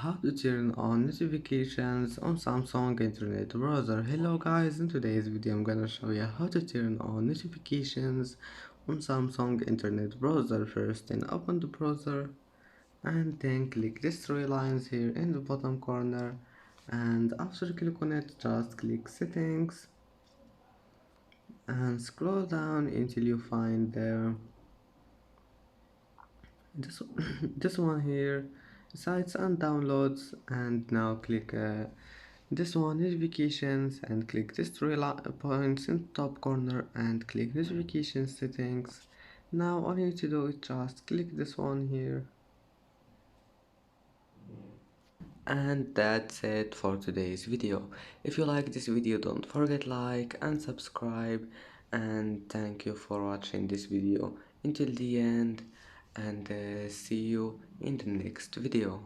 How to turn on notifications on Samsung Internet Browser. Hello guys, in today's video I'm gonna show you how to turn on notifications on Samsung Internet Browser. First, then open the browser and then click these three lines here in the bottom corner, and after you click on it, just click settings and scroll down until you find this this one here, sites and downloads, and now click this one, notifications, and click these three points in the top corner and click notification settings. Now all you need to do is just click this one here, and that's it for today's video. If you like this video, don't forget like and subscribe, and thank you for watching this video until the end, and see you in the next video.